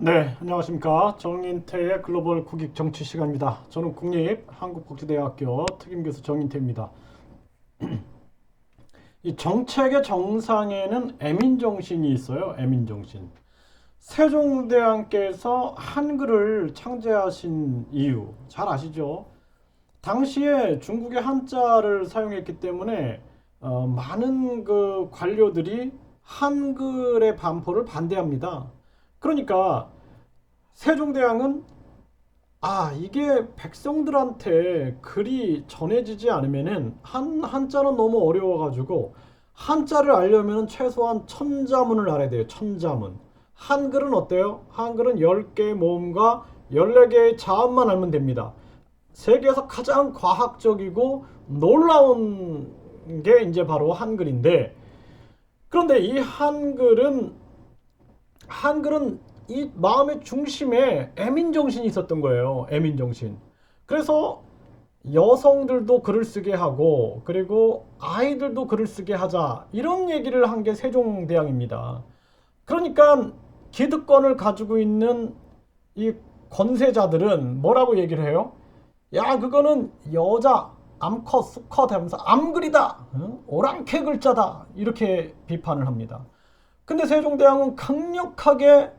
네, 안녕하십니까. 정인태의 글로벌 국익 정치 시간입니다. 저는 국립한국국제대학교 특임교수 정인태입니다. 이 정책의 정상에는 애민정신이 있어요. 애민정신. 세종대왕께서 한글을 창제하신 이유 잘 아시죠? 당시에 중국의 한자를 사용했기 때문에 많은 그 관료들이 한글의 반포를 반대합니다. 그러니까 세종대왕은 이게 백성들한테 글이 전해지지 않으면은 한자는 너무 어려워가지고 한자를 알려면은 최소한 천자문을 알아야 돼요. 천자문. 한글은 어때요? 한글은 10개의 모음과 14개의 자음만 알면 됩니다. 세계에서 가장 과학적이고 놀라운 게 이제 바로 한글인데, 그런데 이 한글은 이 마음의 중심에 애민정신이 있었던 거예요. 애민정신. 그래서 여성들도 글을 쓰게 하고, 그리고 아이들도 글을 쓰게 하자, 이런 얘기를 한 게 세종대왕입니다. 그러니까 기득권을 가지고 있는 이 권세자들은 뭐라고 얘기를 해요? 야, 그거는 여자 암컷 수컷 하면서 암글이다, 응? 오랑캐 글자다, 이렇게 비판을 합니다. 근데 세종대왕은 강력하게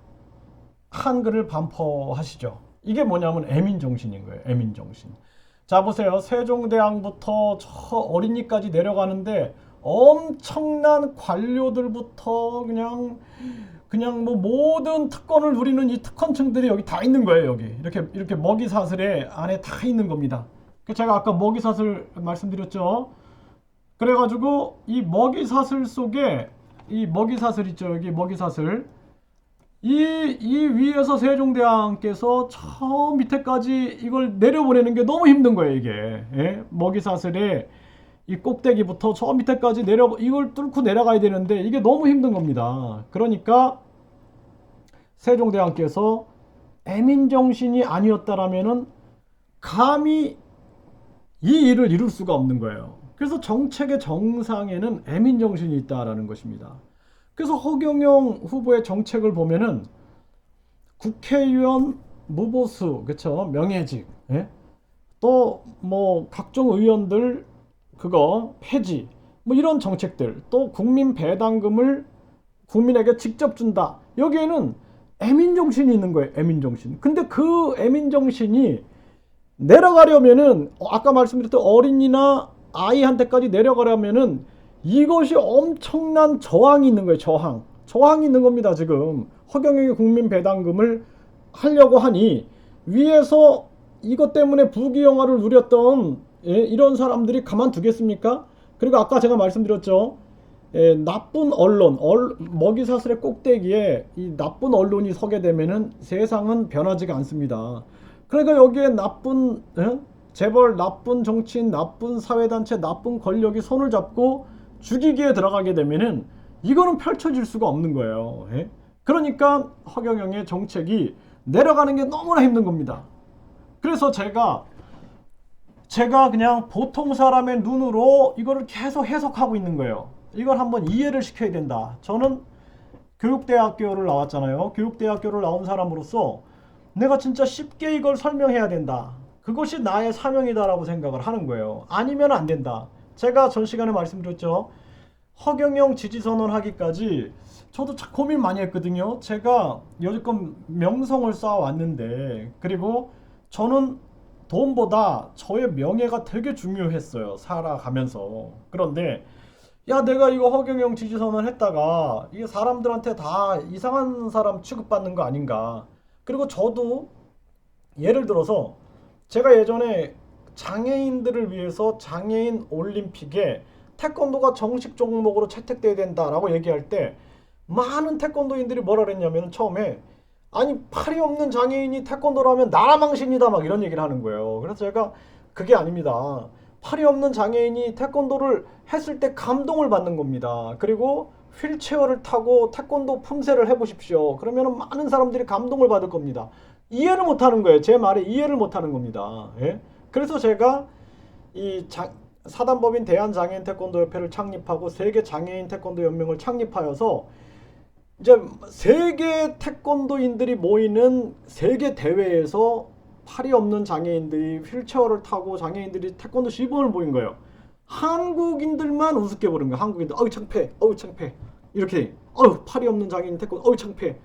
한글을 반포하시죠. 이게 뭐냐면 애민정신인 거예요. 애민정신. 자, 보세요. 세종대왕부터 저 어린이까지 내려가는데 엄청난 관료들부터 그냥 뭐 모든 특권을 누리는 이 특권층들이 여기 다 있는 거예요. 여기 이렇게 먹이사슬에 안에 다 있는 겁니다. 제가 아까 먹이사슬 말씀드렸죠. 그래가지고 이 먹이사슬 속에 이 먹이사슬 있죠. 여기 먹이사슬. 이 위에서 세종대왕께서 저 밑에까지 이걸 내려보내는 게 너무 힘든 거예요, 이게. 예? 먹이사슬에 이 꼭대기부터 저 밑에까지 이걸 뚫고 내려가야 되는데 이게 너무 힘든 겁니다. 그러니까 세종대왕께서 애민정신이 아니었다라면은 감히 이 일을 이룰 수가 없는 거예요. 그래서 정책의 정상에는 애민정신이 있다라는 것입니다. 그래서 허경영 후보의 정책을 보면은 국회의원 무보수, 그쵸? 명예직, 예? 또 뭐 각종 의원들 그거 폐지, 뭐 이런 정책들, 또 국민 배당금을 국민에게 직접 준다. 여기에는 애민정신이 있는 거예요. 애민정신. 근데 그 애민정신이 내려가려면은 아까 말씀드렸던 어린이나 아이한테까지 내려가려면은 이것이 엄청난 저항이 있는 거예요. 저항이 있는 겁니다. 지금 허경영의 국민 배당금을 하려고 하니 위에서 이것 때문에 부귀영화를 누렸던 이런 사람들이 가만두겠습니까? 그리고 아까 제가 말씀드렸죠. 나쁜 언론, 먹이사슬의 꼭대기에 이 나쁜 언론이 서게 되면은 세상은 변하지가 않습니다. 그러니까 여기에 재벌, 나쁜 정치인, 나쁜 사회단체, 나쁜 권력이 손을 잡고 죽이기에 들어가게 되면은 이거는 펼쳐질 수가 없는 거예요. 예? 그러니까 허경영의 정책이 내려가는 게 너무나 힘든 겁니다. 그래서 제가 그냥 보통 사람의 눈으로 이거를 계속 해석하고 있는 거예요. 이걸 한번 이해를 시켜야 된다. 저는 교육대학교를 나왔잖아요. 교육대학교를 나온 사람으로서 내가 진짜 쉽게 이걸 설명해야 된다. 그것이 나의 사명이다라고 생각을 하는 거예요. 아니면 안 된다. 제가 전 시간에 말씀드렸죠. 허경영 지지선언 하기까지 저도 참 고민 많이 했거든요. 제가 여지껏 명성을 쌓아왔는데, 그리고 저는 돈보다 저의 명예가 되게 중요했어요. 살아가면서. 그런데 야, 내가 이거 허경영 지지선언 했다가 이게 사람들한테 다 이상한 사람 취급받는 거 아닌가. 그리고 저도 예를 들어서 제가 예전에 장애인들을 위해서 장애인 올림픽에 태권도가 정식 종목으로 채택돼야 된다라고 얘기할 때 많은 태권도인들이 뭐라 그랬냐면 처음에 아니 팔이 없는 장애인이 태권도를 하면 나라 망신이다 막 이런 얘기를 하는 거예요. 그래서 제가 그게 아닙니다. 팔이 없는 장애인이 태권도를 했을 때 감동을 받는 겁니다. 그리고 휠체어를 타고 태권도 품새를 해보십시오. 그러면 많은 사람들이 감동을 받을 겁니다. 이해를 못하는 거예요. 제 말에 이해를 못하는 겁니다. 예? 그래서 제가 이 사단법인 대한장애인 태권도협회를 창립하고 세계장애인 태권도 연맹을 창립하여서 이제 세계 태권도인들이 모이는 세계 대회에서 팔이 없는 장애인들이 휠체어를 타고 장애인들이 태권도 시범을 보인 거예요. 한국인들만 우습게 보는 거예요. 한국인들 어우 창피해, 어우 창피해, 이렇게 어우 팔이 없는 장애인 태권도 어우 창피해.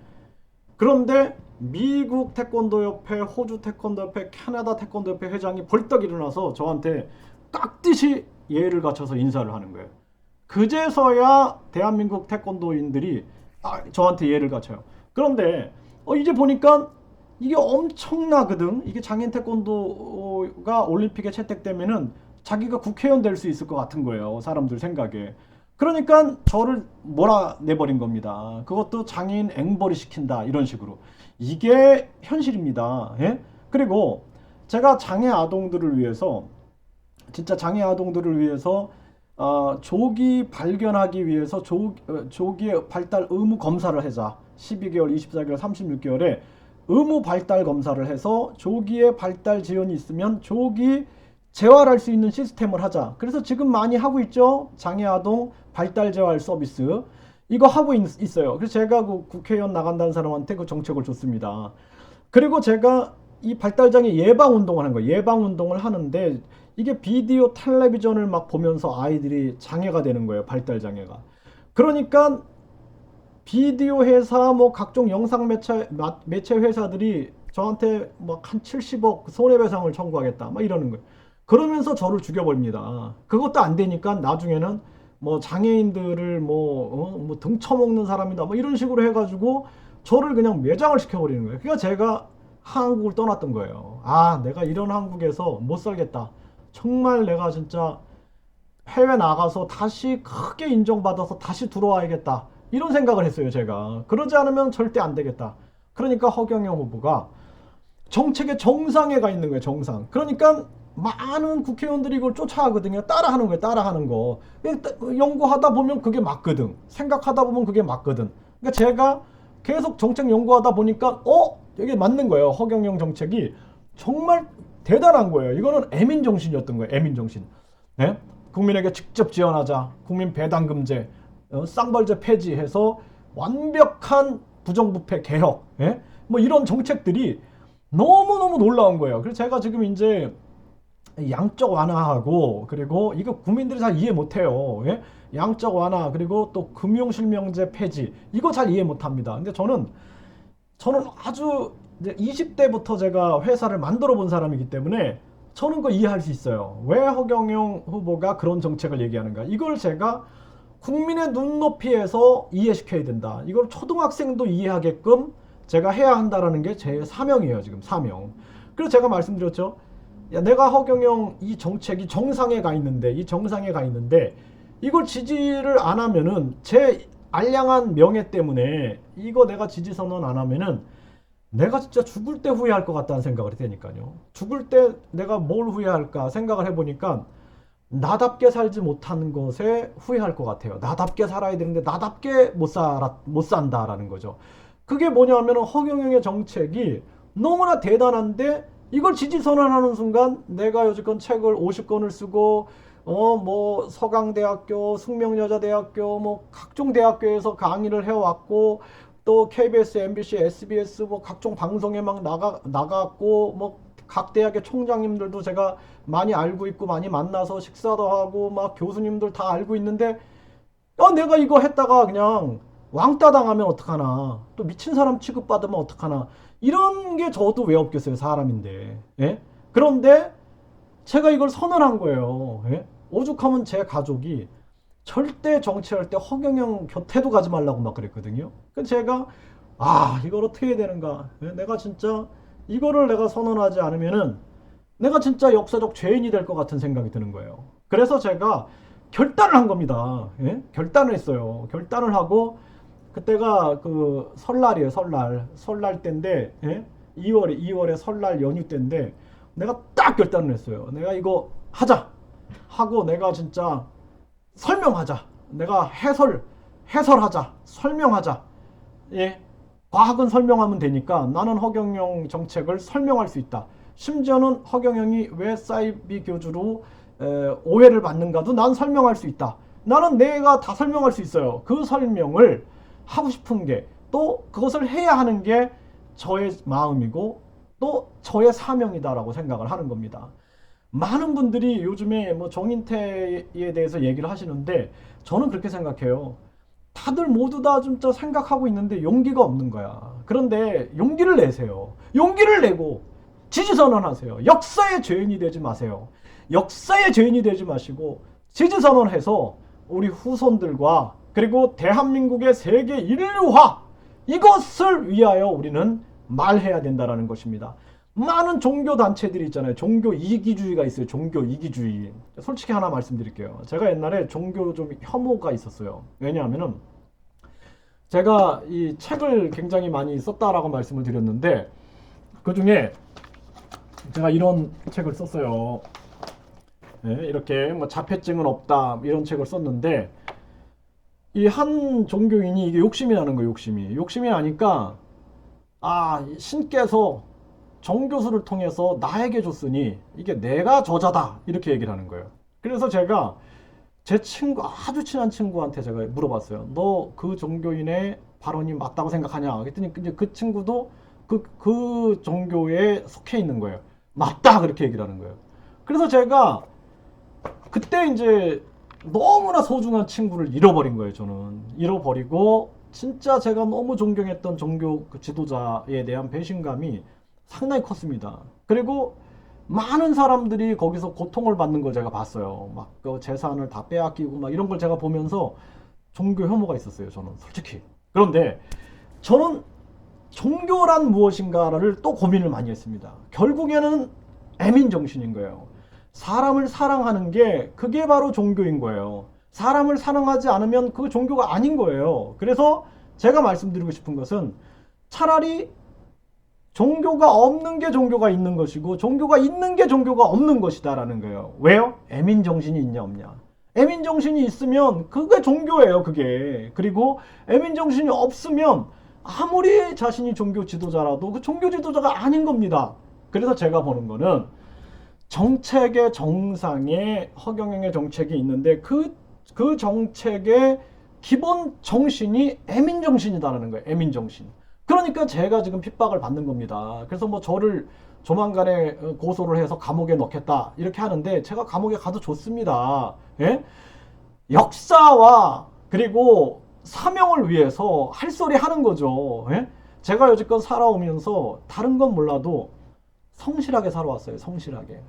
그런데 미국 태권도협회, 호주 태권도협회, 캐나다 태권도협회 회장이 벌떡 일어나서 저한테 깍듯이 예의를 갖춰서 인사를 하는 거예요. 그제서야 대한민국 태권도인들이 저한테 예의를 갖춰요. 그런데 이제 보니까 이게 엄청나거든. 이게 장애인 태권도가 올림픽에 채택되면은 자기가 국회의원 될 수 있을 것 같은 거예요. 사람들 생각에. 그러니까 저를 몰아내버린 겁니다. 그것도 장애인 앵벌이 시킨다 이런 식으로. 이게 현실입니다. 예? 그리고 제가 장애 아동들을 위해서 진짜 장애 아동들을 위해서 조기 발견하기 위해서 조기의 발달 의무 검사를 하자. 12개월, 24개월, 36개월에 의무 발달 검사를 해서 조기에 발달 지연이 있으면 조기 재활할 수 있는 시스템을 하자. 그래서 지금 많이 하고 있죠. 장애아동 발달 재활 서비스. 이거 하고 있어요. 그래서 제가 그 국회의원 나간다는 사람한테 그 정책을 줬습니다. 그리고 제가 이 발달장애 예방 운동을 하는 거예요. 예방 운동을 하는데 이게 비디오 텔레비전을 막 보면서 아이들이 장애가 되는 거예요. 발달장애가. 그러니까 비디오 회사 뭐 각종 영상 매체 회사들이 저한테 막 한 70억 손해배상을 청구하겠다 막 이러는 거예요. 그러면서 저를 죽여버립니다. 그것도 안 되니까 나중에는 뭐 장애인들을 뭐 등쳐먹는 사람이다 뭐 이런 식으로 해가지고 저를 그냥 매장을 시켜버리는 거예요. 그러니까 제가 한국을 떠났던 거예요. 내가 이런 한국에서 못 살겠다. 정말 내가 진짜 해외 나가서 다시 크게 인정받아서 다시 들어와야겠다. 이런 생각을 했어요, 제가. 그러지 않으면 절대 안 되겠다. 그러니까 허경영 후보가 정책의 정상에 가 있는 거예요, 정상. 그러니까 많은 국회의원들이 이걸 쫓아가거든요. 따라하는 거예요, 따라하는 거. 연구하다 보면 그게 맞거든. 생각하다 보면 그게 맞거든. 그러니까 제가 계속 정책 연구하다 보니까 이게 맞는 거예요. 허경영 정책이 정말 대단한 거예요. 이거는 애민 정신이었던 거예요. 애민 정신. 네? 국민에게 직접 지원하자. 국민 배당금제, 쌍벌제 폐지해서 완벽한 부정부패 개혁. 예? 뭐 이런 정책들이 너무너무 놀라운 거예요. 그래서 제가 지금 이제 양적 완화하고 그리고 이거 국민들이 잘 이해 못해요. 예? 양적 완화 그리고 또 금융실명제 폐지 이거 잘 이해 못합니다. 근데 저는 아주 이제 20대부터 제가 회사를 만들어 본 사람이기 때문에 저는 그거 이해할 수 있어요. 왜 허경영 후보가 그런 정책을 얘기하는가. 이걸 제가 국민의 눈높이에서 이해시켜야 된다. 이걸 초등학생도 이해하게끔 제가 해야 한다라는 게 제 사명이에요. 지금 사명. 그래서 제가 말씀드렸죠. 내가 허경영 이 정책이 정상에 가 있는데 이걸 지지를 안 하면은 제 알량한 명예 때문에 이거 내가 지지 선언 안 하면은 내가 진짜 죽을 때 후회할 것 같다는 생각을 했다니까요. 죽을 때 내가 뭘 후회할까 생각을 해보니까 나답게 살지 못하는 것에 후회할 것 같아요. 나답게 살아야 되는데 나답게 못 산다라는 거죠. 그게 뭐냐면 허경영의 정책이 너무나 대단한데 이걸 지지 선언하는 순간 내가 여지껏 책을 50권을 쓰고 뭐 서강대학교, 숙명여자대학교 뭐 각종 대학교에서 강의를 해왔고 또 KBS, MBC, SBS 뭐 각종 방송에 막 나갔고 뭐 각 대학의 총장님들도 제가 많이 알고 있고 많이 만나서 식사도 하고 막 교수님들 다 알고 있는데 내가 이거 했다가 그냥 왕따 당하면 어떡하나 또 미친 사람 취급받으면 어떡하나 이런 게 저도 왜 없겠어요 사람인데. 예? 그런데 제가 이걸 선언한 거예요. 예? 오죽하면 제 가족이 절대 정치할 때 허경영 곁에도 가지 말라고 막 그랬거든요. 그래서 제가 이걸 어떻게 해야 되는가. 예? 내가 진짜 이거를 내가 선언하지 않으면은 내가 진짜 역사적 죄인이 될 것 같은 생각이 드는 거예요. 그래서 제가 결단을 한 겁니다. 예? 결단을 했어요. 결단을 하고 그때가 그 설날이에요. 설날 때인데 예? 2월에 설날 연휴 때인데 내가 딱 결단을 했어요. 내가 이거 하자 하고 내가 진짜 설명하자. 내가 해설하자. 설명하자. 예. 과학은 설명하면 되니까 나는 허경영 정책을 설명할 수 있다. 심지어는 허경영이 왜 사이비 교주로 오해를 받는가도 난 설명할 수 있다. 나는 내가 다 설명할 수 있어요. 그 설명을 하고 싶은 게, 또 그것을 해야 하는 게 저의 마음이고 또 저의 사명이다라고 생각을 하는 겁니다. 많은 분들이 요즘에 뭐 정인태에 대해서 얘기를 하시는데 저는 그렇게 생각해요. 다들 모두 다 진짜 생각하고 있는데 용기가 없는 거야. 그런데 용기를 내세요. 용기를 내고 지지선언하세요. 역사의 죄인이 되지 마세요. 역사의 죄인이 되지 마시고 지지선언해서 우리 후손들과 그리고 대한민국의 세계 인류화, 이것을 위하여 우리는 말해야 된다는 것입니다. 많은 종교 단체들이 있잖아요. 종교 이기주의가 있어요. 종교 이기주의. 솔직히 하나 말씀드릴게요. 제가 옛날에 종교 좀 혐오가 있었어요. 왜냐하면은 제가 이 책을 굉장히 많이 썼다라고 말씀을 드렸는데 그 중에 제가 이런 책을 썼어요. 네, 이렇게 뭐 자폐증은 없다 이런 책을 썼는데 이 한 종교인이 이게 욕심이 나는 거예요. 욕심이 나니까 신께서 정교수를 통해서 나에게 줬으니 이게 내가 저자다 이렇게 얘기를 하는 거예요. 그래서 제가 제 친구, 아주 친한 친구한테 제가 물어봤어요. 너 그 종교인의 발언이 맞다고 생각하냐? 그랬더니 이제 그 친구도 그 종교에 속해 있는 거예요. 맞다 그렇게 얘기를 하는 거예요. 그래서 제가 그때 이제 너무나 소중한 친구를 잃어버린 거예요. 저는 잃어버리고 진짜 제가 너무 존경했던 종교 그 지도자에 대한 배신감이 상당히 컸습니다. 그리고 많은 사람들이 거기서 고통을 받는 걸 제가 봤어요. 막 그 재산을 다 빼앗기고 막 이런 걸 제가 보면서 종교 혐오가 있었어요. 저는 솔직히. 그런데 저는 종교란 무엇인가를 또 고민을 많이 했습니다. 결국에는 애민 정신인 거예요. 사람을 사랑하는 게 그게 바로 종교인 거예요. 사람을 사랑하지 않으면 그 종교가 아닌 거예요. 그래서 제가 말씀드리고 싶은 것은 차라리 종교가 없는 게 종교가 있는 것이고 종교가 있는 게 종교가 없는 것이다라는 거예요. 왜요? 애민정신이 있냐 없냐. 애민정신이 있으면 그게 종교예요. 그게. 그리고 애민정신이 없으면 아무리 자신이 종교 지도자라도 그 종교 지도자가 아닌 겁니다. 그래서 제가 보는 거는 정책의 정상에 허경영의 정책이 있는데 그 정책의 기본 정신이 애민정신이다라는 거예요. 애민정신. 그러니까 제가 지금 핍박을 받는 겁니다. 그래서 뭐 저를 조만간에 고소를 해서 감옥에 넣겠다 이렇게 하는데 제가 감옥에 가도 좋습니다. 예? 역사와 그리고 사명을 위해서 할 소리 하는 거죠. 예? 제가 여지껏 살아오면서 다른 건 몰라도 성실하게 살아왔어요. 성실하게.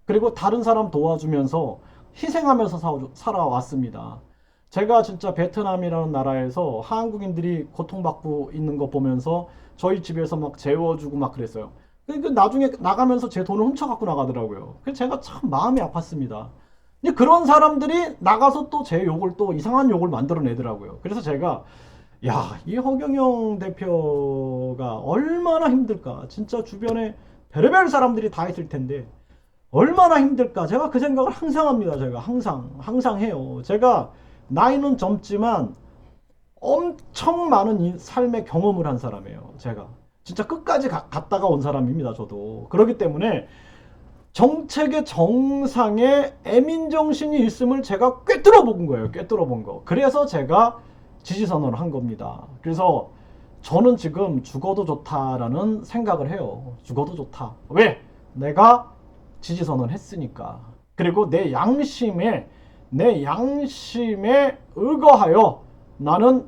그리고 다른 사람 도와주면서 희생하면서 살아왔습니다. 제가 진짜 베트남이라는 나라에서 한국인들이 고통받고 있는 거 보면서 저희 집에서 막 재워주고 막 그랬어요. 그러니까 나중에 나가면서 제 돈을 훔쳐갖고 나가더라고요. 그래서 제가 참 마음이 아팠습니다. 근데 그런 사람들이 나가서 또 제 욕을 또 이상한 욕을 만들어내더라고요. 그래서 제가 이 허경영 대표가 얼마나 힘들까. 진짜 주변에 별의별 사람들이 다 있을 텐데 얼마나 힘들까. 제가 그 생각을 항상 합니다. 제가 항상 해요. 제가 나이는 젊지만 엄청 많은 삶의 경험을 한 사람이에요. 제가 진짜 끝까지 갔다가 온 사람입니다. 저도. 그렇기 때문에 정책의 정상에 애민정신이 있음을 제가 꿰뚫어 본 거예요. 꿰뚫어 본 거. 그래서 제가 지지선언을 한 겁니다. 그래서 저는 지금 죽어도 좋다라는 생각을 해요. 죽어도 좋다. 왜? 내가 지지선언을 했으니까. 그리고 내 양심에 의거하여 나는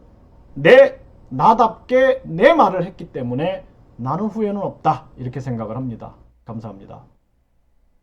나답게 내 말을 했기 때문에 나는 후회는 없다. 이렇게 생각을 합니다. 감사합니다.